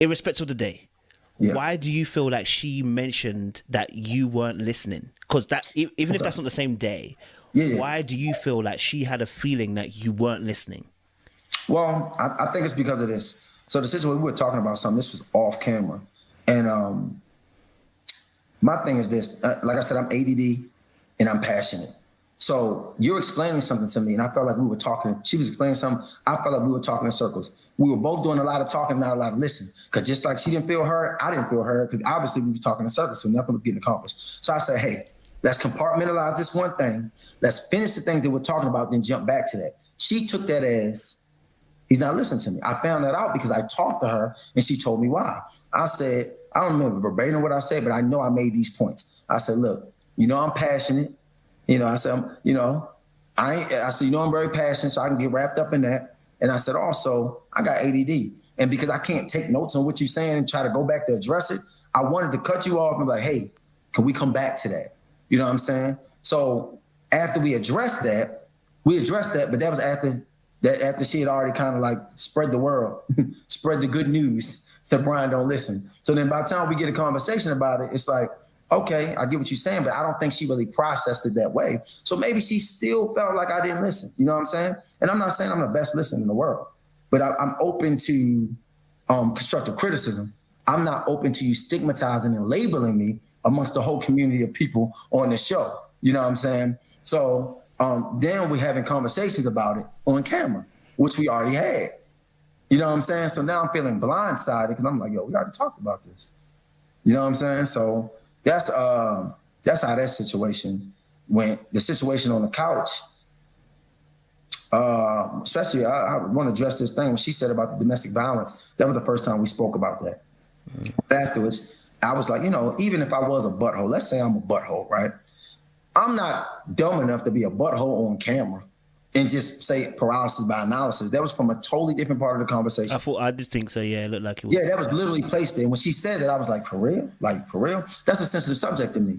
irrespective of the day, Yeah. why do you feel like she mentioned that you weren't listening? Because even if that's not the same day, why do you feel like she had a feeling that you weren't listening? Well, I think it's because of this. So the situation we were talking about something. This was off camera, and my thing is this. Like I said, I'm ADD and I'm passionate. So you're explaining something to me, and I felt like we were talking. She was explaining something. I felt like we were talking in circles. We were both doing a lot of talking, not a lot of listening. Because just like she didn't feel heard, I didn't feel heard. Because obviously we were talking in circles, so nothing was getting accomplished. So I said, hey, let's compartmentalize this one thing. Let's finish the thing that we're talking about, then jump back to that. She took that as he's not listening to me. I found that out because I talked to her, and she told me why. I said, I don't remember verbatim what I said, but I know I made these points. I said, look, I'm passionate. I said, I said, I'm very passionate, so I can get wrapped up in that. And I said, also, I got ADD. And because I can't take notes on what you're saying and try to go back to address it, I wanted to cut you off and be like, hey, can we come back to that? You know what I'm saying? So after we addressed that, but that was after she had already kind of like spread the world, spread the good news that Bryan don't listen. So then by the time we get a conversation about it, it's like, okay, I get what you're saying, but I don't think she really processed it that way. So maybe she still felt like I didn't listen. You know what I'm saying? And I'm not saying I'm the best listener in the world, but I'm open to constructive criticism. I'm not open to you stigmatizing and labeling me amongst the whole community of people on the show. You know what I'm saying? So then we're having conversations about it on camera, which we already had. You know what I'm saying? So now I'm feeling blindsided because I'm like, yo, we already talked about this. You know what I'm saying? So that's how that situation went. The situation on the couch, especially I want to address this thing when she said about the domestic violence. That was the first time we spoke about that. But afterwards, I was like, even if I was a butthole, let's say I'm a butthole, right? I'm not dumb enough to be a butthole on camera and just say paralysis by analysis. That was from a totally different part of the conversation. I did think so. Yeah, it looked like it was. Yeah, that was literally placed there. When she said that, I was like, for real? Like, for real? That's a sensitive subject to me.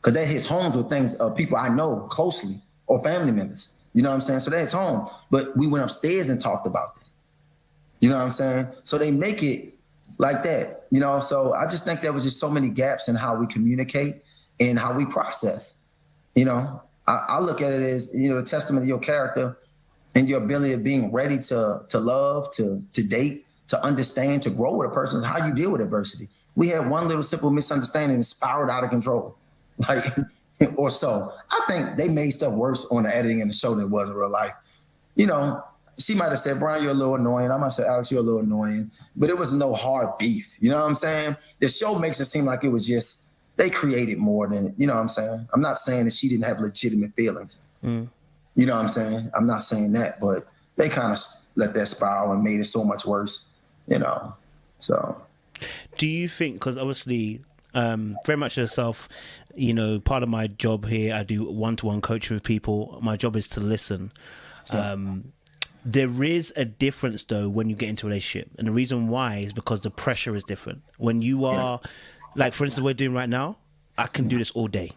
Because that hits home with things of people I know closely or family members. You know what I'm saying? So that hits home. But we went upstairs and talked about that. You know what I'm saying? So they make it like that. So I just think there was just so many gaps in how we communicate and how we process. I look at it as, a testament of your character and your ability of being ready to love, to date, to understand, to grow with a person, how you deal with adversity. We had one little simple misunderstanding and spiraled out of control, or so. I think they made stuff worse on the editing in the show than it was in real life. She might have said, Bryan, you're a little annoying. I might have said, Alex, you're a little annoying. But it was no hard beef. You know what I'm saying? The show makes it seem like it was just, they created more than, you know what I'm saying? I'm not saying that she didn't have legitimate feelings. You know what I'm saying? I'm not saying that, but they kind of let that spiral and made it so much worse, so. Do you think, because obviously, very much yourself, part of my job here, I do one-to-one coaching with people. My job is to listen. There is a difference, though, when you get into a relationship. And the reason why is because the pressure is different. When you are... Like, for instance, we're doing right now, I can do this all day,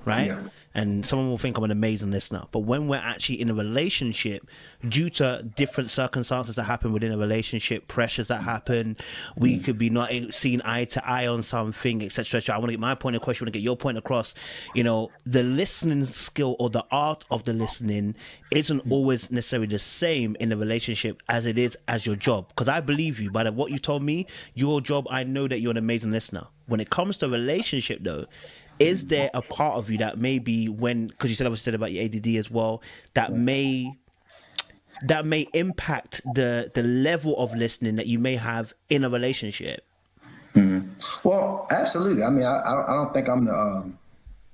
right? Yeah. And someone will think I'm an amazing listener. But when we're actually in a relationship, due to different circumstances that happen within a relationship, pressures that happen, we could be not seeing eye to eye on something, etc. I want to get my point across, you want to get your point across. The listening skill or the art of the listening isn't always necessarily the same in a relationship as it is as your job. Because I believe you, by what you told me, your job, I know that you're an amazing listener. When it comes to a relationship, though, is there a part of you that maybe because you said about your ADD as well, that may impact the level of listening that you may have in a relationship? Well, absolutely. I mean, I don't think I'm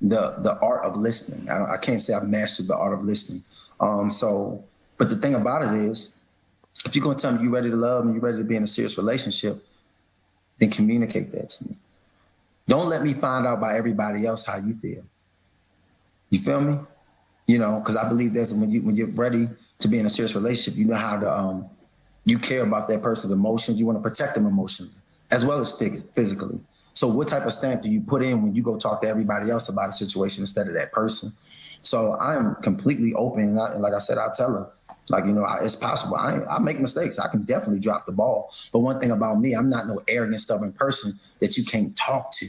the art of listening. I can't say I've mastered the art of listening. But the thing about it is, if you're going to tell me you're ready to love and you're ready to be in a serious relationship, then communicate that to me. Don't let me find out by everybody else how you feel. You feel me? Because I believe that's when you're ready to be in a serious relationship, you know how to you care about that person's emotions. You want to protect them emotionally as well as physically. So what type of stamp do you put in when you go talk to everybody else about a situation instead of that person? So I am completely open. And like I said, I'll tell her, Like, it's possible. I make mistakes. I can definitely drop the ball. But one thing about me, I'm not no arrogant, stubborn person that you can't talk to.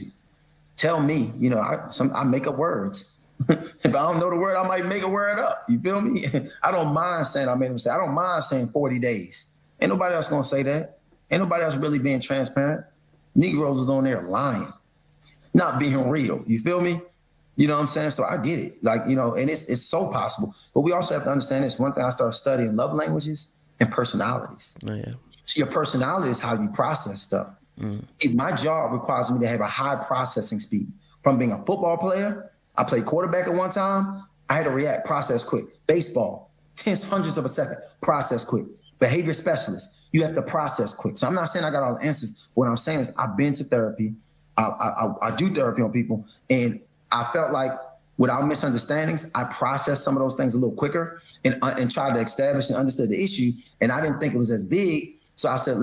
Tell me, I make up words. If I don't know the word, I might make a word up. You feel me? I don't mind saying I made a mistake. I don't mind saying 40 days. Ain't nobody else going to say that. Ain't nobody else really being transparent. Negroes was on there lying, not being real. You feel me? You know what I'm saying? So I get it. Like, and it's so possible. But we also have to understand this. One thing I started studying love languages and personalities. Oh, yeah. So your personality is how you process stuff. My job requires me to have a high processing speed. From being a football player, I played quarterback at one time. I had to react, process quick. Baseball, tenths, hundredths of a second, process quick. Behavior specialist, you have to process quick. So I'm not saying I got all the answers. What I'm saying is I've been to therapy. I do therapy on people, and I felt like without misunderstandings, I processed some of those things a little quicker and tried to establish and understand the issue. And I didn't think it was as big. So I said,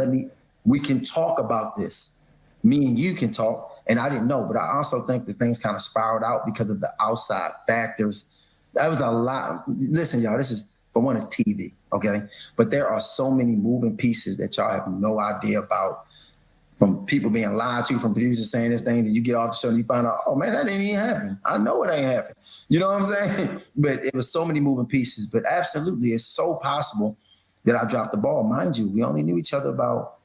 we can talk about this. Me and you can talk. And I didn't know, but I also think that things kind of spiraled out because of the outside factors. That was a lot. Listen, y'all, this is, for one, it's TV, okay? But there are so many moving pieces that y'all have no idea about, from people being lied to, from producers saying this thing, that you get off the show and you find out, oh man, that didn't even happen. I know it ain't happened. You know what I'm saying? But it was so many moving pieces. But absolutely, it's so possible that I dropped the ball. Mind you, we only knew each other about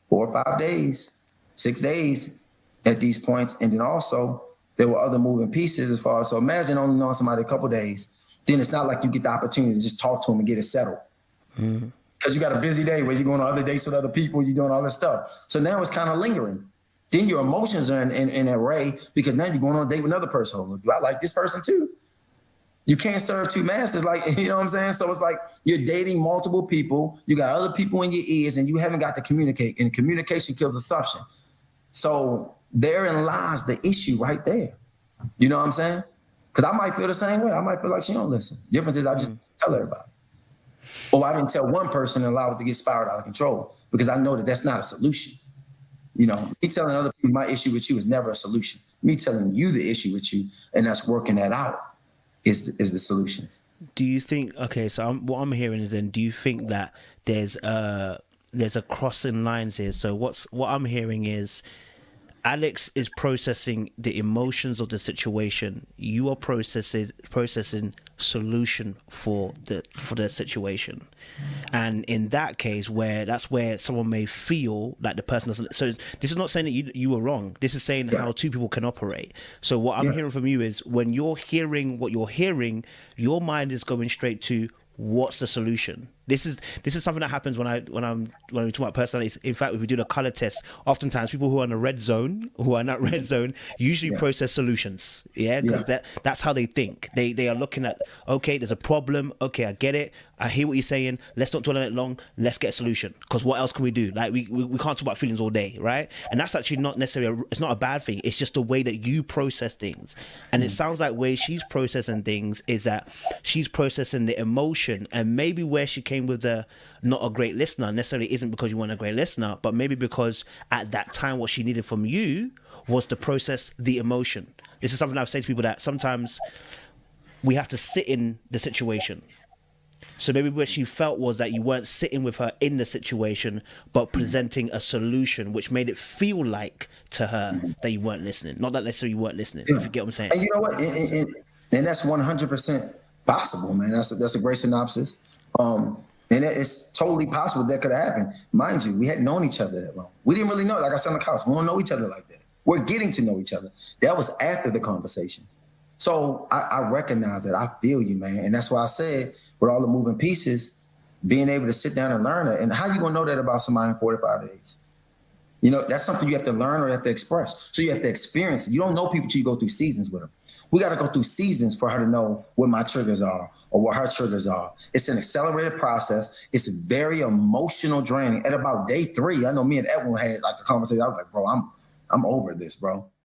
4 or 5 days, 6 days at these points. And then also there were other moving pieces as far as, so imagine only knowing somebody a couple of days. Then it's not like you get the opportunity to just talk to them and get it settled. Because you got a busy day where you're going on other dates with other people, you're doing all this stuff. So now it's kind of lingering. Then your emotions are in array, because now you're going on a date with another person. Oh, do I like this person too? You can't serve two masters, like, you know what I'm saying? So it's like you're dating multiple people, you got other people in your ears, and you haven't got to communicate, and communication kills assumption. So therein lies the issue right there. You know what I'm saying? Because I might feel the same way. I might feel like she don't listen. The difference is I just tell everybody. Or I didn't tell one person and allow it to get spiraled out of control, because I know that that's not a solution. Me telling other people my issue with you is never a solution. Me telling you the issue with you and us working that out is the solution. Do you think, okay, so what I'm hearing is then, do you think that there's a crossing lines here? So what I'm hearing is Alex is processing the emotions of the situation. You are processing solution for the situation. And in that case, that's where someone may feel like the person doesn't. So this is not saying that you were wrong. This is saying how two people can operate. So what I'm hearing from you is, when you're hearing what you're hearing, your mind is going straight to, what's the solution? This is something that happens when we talk about personalities. In fact, if we do the color test, oftentimes people who are in the red zone, who are in that red zone, usually process solutions. Because that's how they think. They are looking at, okay, there's a problem. Okay, I get it. I hear what you're saying. Let's not dwell on it long. Let's get a solution. Because what else can we do? Like we can't talk about feelings all day, right? And that's actually not necessarily it's not a bad thing. It's just the way that you process things. And it sounds like where she's processing things is that she's processing the emotion, and maybe where she came with the not a great listener necessarily isn't because you weren't a great listener, but maybe because at that time what she needed from you was to process the emotion. This is something I've said to people, that sometimes we have to sit in the situation. So maybe what she felt was that you weren't sitting with her in the situation, but presenting a solution, which made it feel like to her that you weren't listening. Not that necessarily you weren't listening, if you get what I'm saying. And you know what? And that's 100% possible, man. That's a great synopsis. And it's totally possible that could have happened. Mind you, we hadn't known each other that long. We didn't really know, like I said on the couch, we don't know each other like that. We're getting to know each other. That was after the conversation. So I recognize that. I feel you, man. And that's why I said, with all the moving pieces, being able to sit down and learn it. And how you gonna know that about somebody in 45 days? That's something you have to learn or you have to express. So you have to experience it. You don't know people till you go through seasons with them. We got to go through seasons for her to know what my triggers are or what her triggers are. It's an accelerated process. It's very emotional draining. At about day 3, I know me and Edwin had like a conversation. I was like, bro, I'm over this, bro.